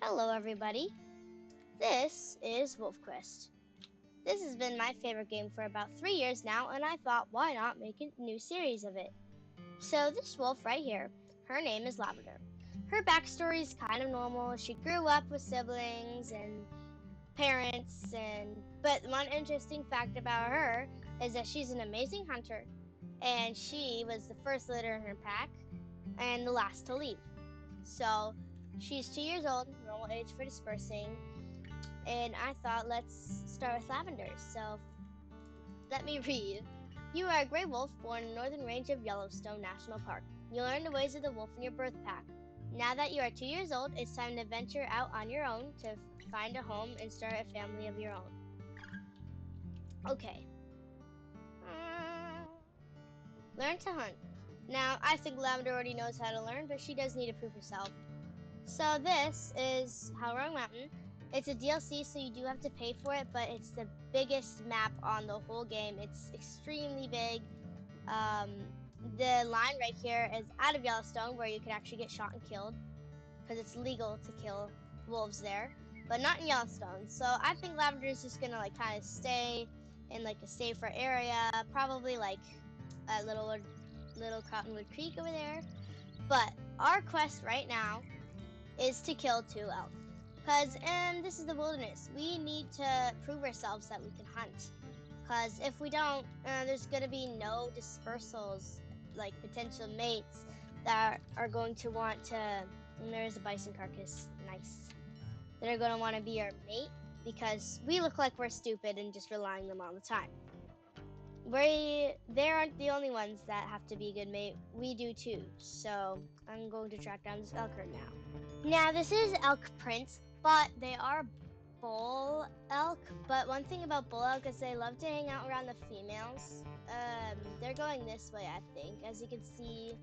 Hello everybody, this is Wolfquest. This has been my favorite game for about 3 years now, and I thought why not make a new series of it. So this wolf right here, her name is Lavender. Her backstory is kind of normal. She grew up with siblings and parents, but one interesting fact about her is that she's an amazing hunter, and she was the first leader in her pack and the last to leave. So she's 2 years old, normal age for dispersing, and I thought let's start with Lavinders. So let me read. You are a gray wolf born in the northern range of Yellowstone National Park. You learn the ways of the wolf in your birth pack. Now that you are 2 years old, it's time to venture out on your own to find a home and start a family of your own. Okay. Learn to hunt. Now, I think Lavender already knows how to learn, but she does need to prove herself. So this is Howrong Mountain. It's a DLC, so you do have to pay for it, but it's the biggest map on the whole game. It's extremely big. The line right here is out of Yellowstone, where you can actually get shot and killed, because it's legal to kill wolves there, but not in Yellowstone. So I think Lavender is just gonna kind of stay in a safer area, probably a little Cottonwood Creek over there. But our quest right now is to kill 2 elk, because this is the wilderness. We need to prove ourselves that we can hunt, because if we don't, there's going to be no dispersals, like potential mates that are going to want to, and there's a bison carcass, nice, that are going to want to be our mate, because we look like we're stupid and just relying on them all the time. They aren't the only ones that have to be a good mate. We do too. So I'm going to track down this elk herd now. Now this is elk prints, but they are bull elk. But one thing about bull elk is they love to hang out around the females. They're going this way, I think. As you can see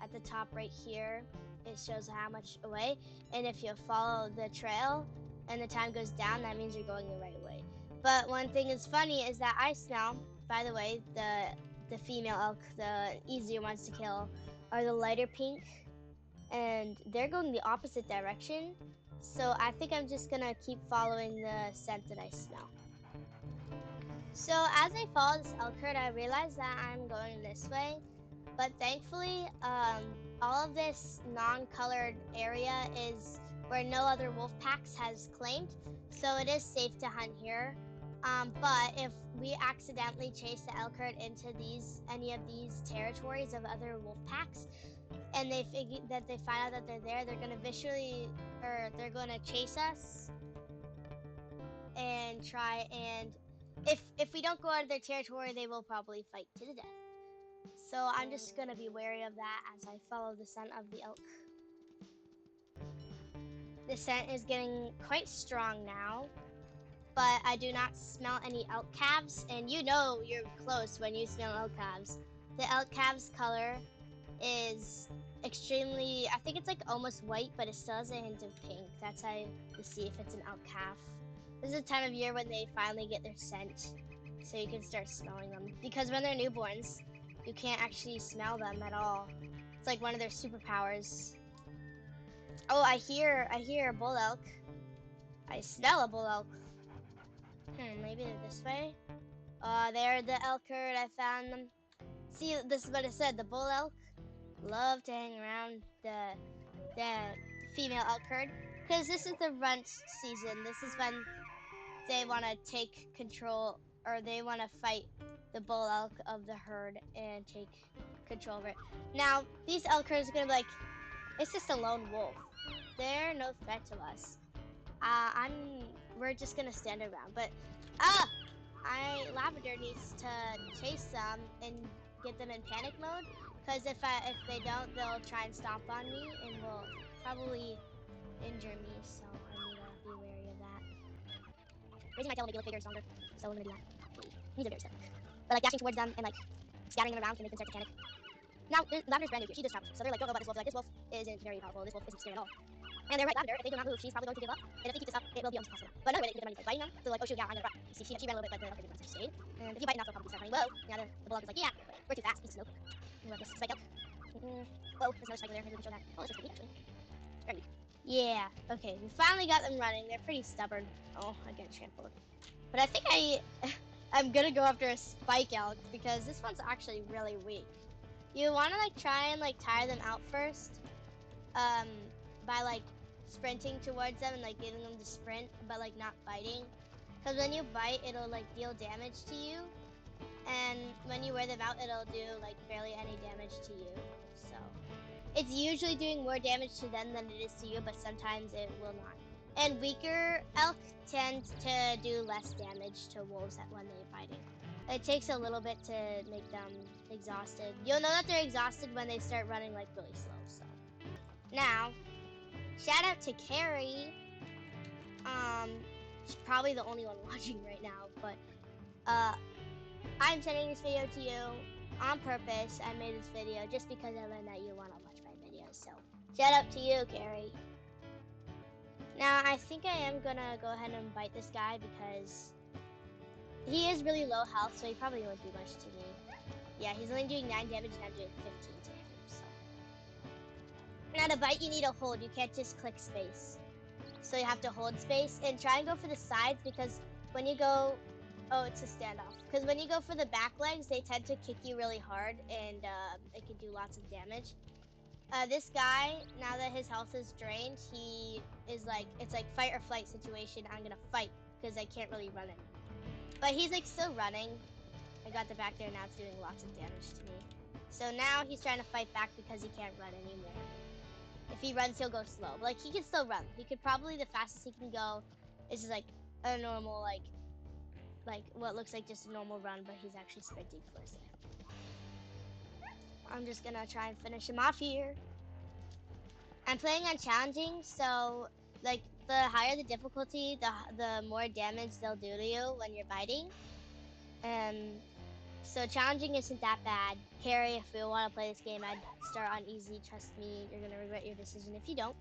at the top right here, it shows how much away. And if you follow the trail and the time goes down, that means you're going the right way. But one thing is funny is that I smell, by the way, the female elk, the easier ones to kill, are the lighter pink, and they're going the opposite direction. So I think I'm just gonna keep following the scent that I smell. So as I follow this elk herd, I realize that I'm going this way, but thankfully, all of this non-colored area is where no other wolf packs has claimed, so it is safe to hunt here. But if we accidentally chase the elk herd into any of these territories of other wolf packs, and they find out that they're there, they're gonna chase us and try, and if we don't go out of their territory, they will probably fight to the death. So I'm just gonna be wary of that as I follow the scent of the elk. The scent is getting quite strong now, but I do not smell any elk calves, and you know you're close when you smell elk calves. The elk calves color is extremely, I think it's almost white, but it still has a hint of pink. That's how you see if it's an elk calf. This is the time of year when they finally get their scent, so you can start smelling them. Because when they're newborns, you can't actually smell them at all. It's like one of their superpowers. Oh, I hear a bull elk. I smell a bull elk. Maybe they're this way. They're the elk herd. I found them. See, this is what I said. The bull elk love to hang around the female elk herd, because this is the runt season. This is when they want to take control, or they want to fight the bull elk of the herd and take control of it. Now, these elk herds are going to be like, it's just a lone wolf. They're no threat to us. We're just going to stand around. But, Lavender needs to chase them and get them in panic mode, because if they don't, they'll try and stomp on me and will probably injure me, so I need to be wary of that. Raising my tail will make you look bigger and stronger, so we're gonna do that. These are very stuck. But dashing towards them and scattering them around can make them start to panic. Now, Lavender's brand new here. She just traveled, so they're don't know about this wolf. They're like, this wolf isn't very powerful. This wolf isn't scary at all. And they're right, Lavender, if they do not move, she's probably going to give up. And if they keep this up, it will be almost impossible. But another way they can get them is biting them. So oh shoot, yeah, I'm gonna run. You see, she ran a little bit, but the elk didn't run, so she stayed. And if you bite enough, they'll probably start running. Whoa! Now the bulldog is like, yeah, we're too fast. He's slow. We love this spike elk. Whoa, there's another spike over there. Maybe we can show that. Oh, this is pretty weak, actually. Very weak. Yeah, okay, we finally got them running. They're pretty stubborn. Oh, I got trampled. But I think I'm gonna go after a spike elk because this one's actually really weak. You wanna like try and like tire them out first, um, by like sprinting towards them and like getting them to sprint, but like not biting. Because when you bite, it'll like deal damage to you, and when you wear them out, it'll do like barely any damage to you. So it's usually doing more damage to them than it is to you, but sometimes it will not. And weaker elk tend to do less damage to wolves when they're biting. It takes a little bit to make them exhausted. You'll know that they're exhausted when they start running like really slow. So now, shout out to Carrie. She's probably the only one watching right now, but I'm sending this video to you on purpose. I made this video just because I learned that you want to watch my videos. So shout out to you, Carrie. Now I think I am gonna go ahead and bite this guy because he is really low health, so he probably won't do much to me. Yeah, he's only doing 9 damage and I'm doing 15 to him. So now to bite, you need to hold. You can't just click space. So you have to hold space and try and go for the sides because when you go, oh, it's a standoff. Because when you go for the back legs, they tend to kick you really hard and it can do lots of damage. This guy, now that his health is drained, he is like, it's like fight or flight situation. I'm gonna fight because I can't really run it. But he's like still running. I got the back there, now it's doing lots of damage to me. So now he's trying to fight back because he can't run anymore. If he runs, he'll go slow. But, like, he can still run. He could probably, the fastest he can go is just, like, a normal, like, what looks like just a normal run, but he's actually sprinting for a second. I'm just gonna try and finish him off here. I'm playing on challenging, so, like, the higher the difficulty, the more damage they'll do to you when you're biting. So challenging isn't that bad. Carrie, if you want to play this game, I'd start on easy. Trust me, you're gonna regret your decision if you don't.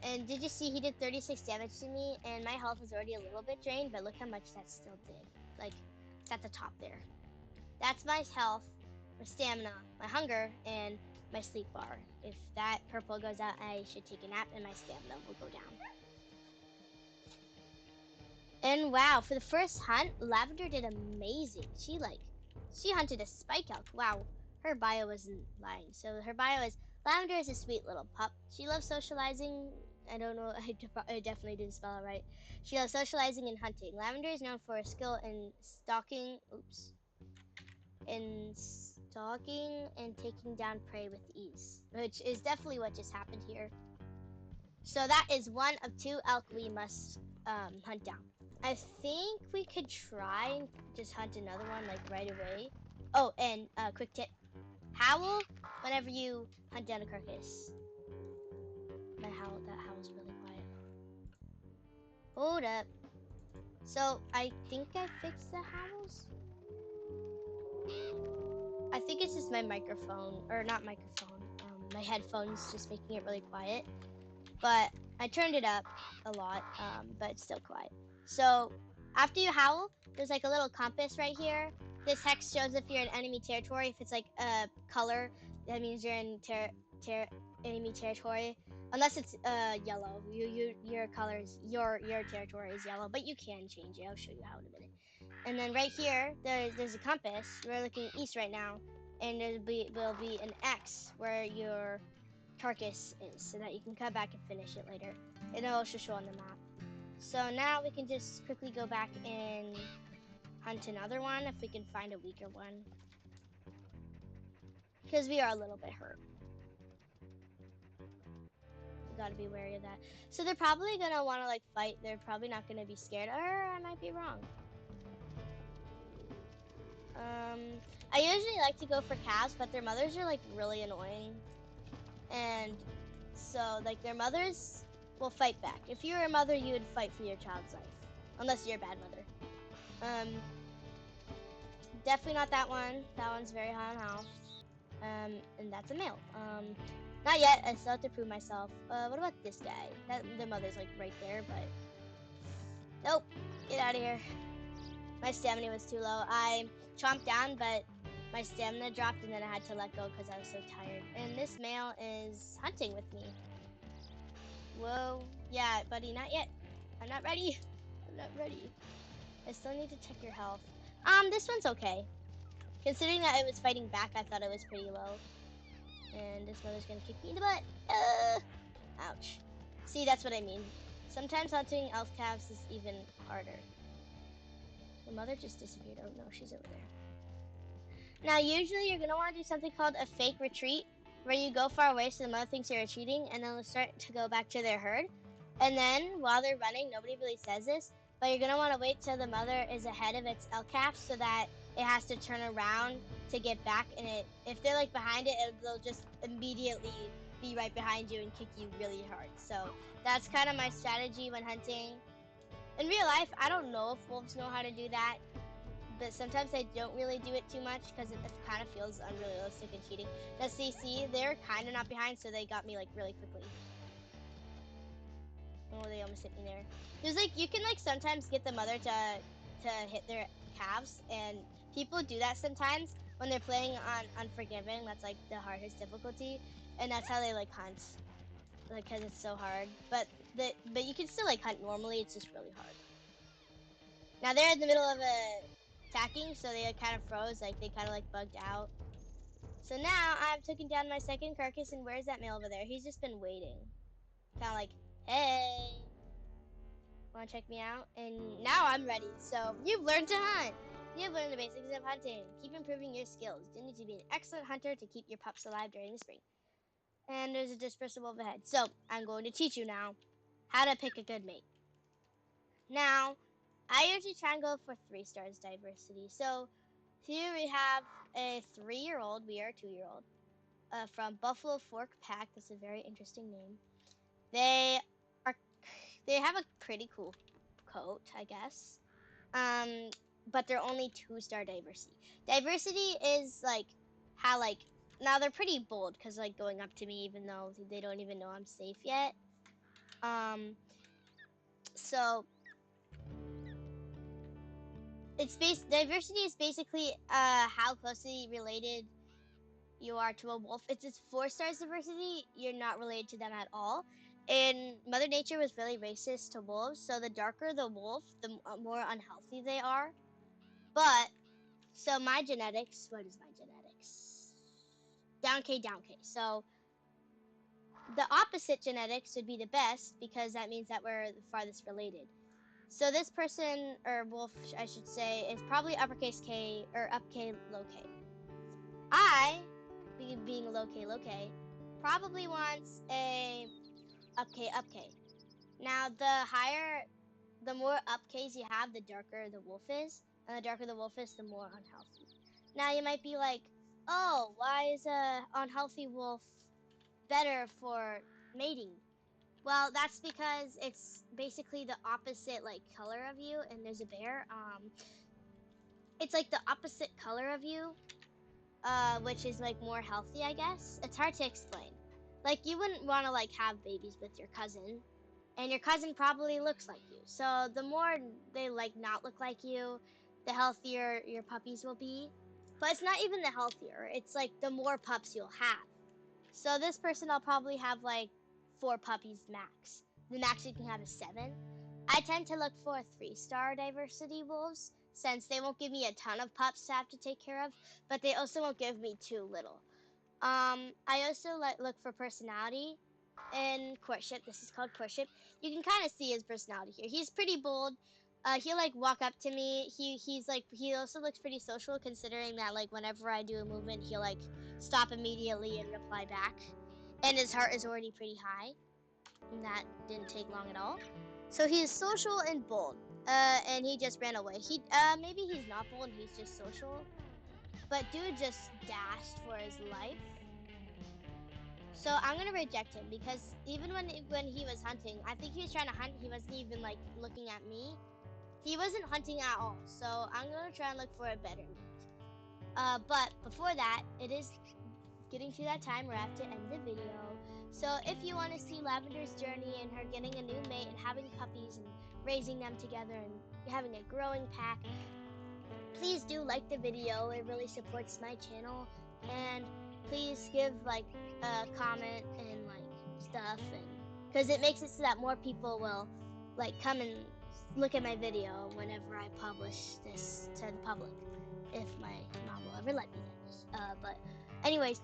And did you see he did 36 damage to me, and my health was already a little bit drained, but look how much that still did. Like, it's at the top there. That's my health, my stamina, my hunger, and my sleep bar. If that purple goes out, I should take a nap, and my stamina will go down. And wow, for the first hunt, Lavender did amazing. She hunted a spike elk. Wow, her bio wasn't lying. So her bio is, Lavender is a sweet little pup. She loves socializing. I don't know, I definitely didn't spell it right. She loves socializing and hunting. Lavender is known for her skill in stalking and taking down prey with ease, which is definitely what just happened here. So that is one of 2 elk we must hunt down. I think we could try and just hunt another one like right away. Oh, and quick tip: howl whenever you hunt down a carcass. That howl's really quiet. Hold up. So I think I fixed the howls. I think it's just my microphone, or not microphone. My headphones just making it really quiet. But I turned it up a lot, but it's still quiet. So after you howl, there's like a little compass right here. This hex shows if you're in enemy territory. If it's like a color, that means you're in enemy territory. Unless it's yellow, your colors, your territory is yellow, but you can change it. I'll show you how in a minute. And then right here, there's a compass. We're looking east right now, and will be an X where your carcass is, so that you can come back and finish it later. It'll also show on the map. So now we can just quickly go back and hunt another one if we can find a weaker one, because we are a little bit hurt. We gotta be wary of that. So they're probably gonna want to like fight. They're probably not gonna be scared. Or I might be wrong. I usually like to go for calves, but their mothers are like really annoying. And so like their mothers will fight back. If you were a mother, you would fight for your child's life. Unless you're a bad mother. Definitely not that one. That one's very high on health. And that's a male. Not yet. I still have to prove myself. What about this guy? The mother's like right there, but nope. Get out of here. My stamina was too low. I chomped down, but my stamina dropped, and then I had to let go because I was so tired. And this male is hunting with me. Whoa. Yeah, buddy, not yet. I'm not ready. I'm not ready. I still need to check your health. This one's okay. Considering that it was fighting back, I thought it was pretty low. And this mother's gonna kick me in the butt. Ouch. See, that's what I mean. Sometimes hunting elf calves is even harder. The mother just disappeared. Oh no, she's over there. Now, usually you're gonna want to do something called a fake retreat, where you go far away so the mother thinks you're retreating, and then they'll start to go back to their herd. And then, while they're running, nobody really says this, but you're gonna want to wait till the mother is ahead of its elk calf so that it has to turn around to get back. And if they're like behind it, they'll just immediately be right behind you and kick you really hard. So that's kind of my strategy when hunting. In real life, I don't know if wolves know how to do that, but sometimes I don't really do it too much because it kind of feels unrealistic and cheating. Now, see, they're kind of not behind, so they got me like really quickly. Oh, they almost hit me there. There's like, you can like sometimes get the mother to hit their calves, and people do that sometimes when they're playing on Unforgiven. That's like the hardest difficulty, and that's how they like hunt, like because it's so hard. But you can still like hunt normally. It's just really hard. Now they're in the middle of attacking, so they kind of froze, like they kind of like bugged out. So now I've taken down my second carcass, and where's that male over there? He's just been waiting, kind of like, hey, want to check me out? And now I'm ready. So you've learned to hunt. You've learned the basics of hunting. Keep improving your skills. You need to be an excellent hunter to keep your pups alive during the spring. And there's a dispersal wolf ahead. So I'm going to teach you now how to pick a good mate. Now, I usually try and go for 3 stars diversity. So here we have a 3-year-old. We are a 2-year-old. From Buffalo Fork Pack. That's a very interesting name. They have a pretty cool coat, I guess. But they're only 2-star diversity. Diversity is like how like now they're pretty bold because like going up to me even though they don't even know I'm safe yet. So diversity is basically how closely related you are to a wolf. It's 4 stars diversity. You're not related to them at all. And Mother Nature was really racist to wolves, so the darker the wolf, the more unhealthy they are. But so my genetics, what is my genetics? Down K, down K. So the opposite genetics would be the best because that means that we're the farthest related. So this person, or wolf, I should say, is probably uppercase K or up K, low K. I, being low K, probably wants a up K, up K. Now, the more up Ks you have, the darker the wolf is. And the darker the wolf is, the more unhealthy. Now, you might be like, oh, why is a unhealthy wolf better for mating? Well, that's because it's basically the opposite like color of you, and there's a bear. It's like the opposite color of you, which is like more healthy, I guess. It's hard to explain. Like you wouldn't want to like have babies with your cousin, and your cousin probably looks like you. So the more they like not look like you, the healthier your puppies will be. But it's not even the healthier. It's like the more pups you'll have. So this person I'll probably have like 4 puppies max. The max you can have is 7. I tend to look for 3-star diversity wolves since they won't give me a ton of pups to have to take care of, but they also won't give me too little. I also look for personality in courtship. This is called courtship. You can kind of see his personality here. He's pretty bold. He'll like walk up to me. He also looks pretty social considering that like whenever I do a movement, he'll like stop immediately and reply back. And his heart is already pretty high. And that didn't take long at all. So he's social and bold. And he just ran away. Maybe he's not bold, he's just social. But dude just dashed for his life. So I'm gonna reject him because even when he was hunting, I think he was trying to hunt. He wasn't even like looking at me. He wasn't hunting at all. So I'm gonna try and look for a better mate. But before that, it is getting to that time where I have to end the video. So if you want to see Lavender's journey and her getting a new mate and having puppies and raising them together and having a growing pack, please do like the video. It really supports my channel. And please give like a comment and like stuff, and because it makes it so that more people will like come and look at my video whenever I publish this to the public, if my mom will ever let me. But anyways,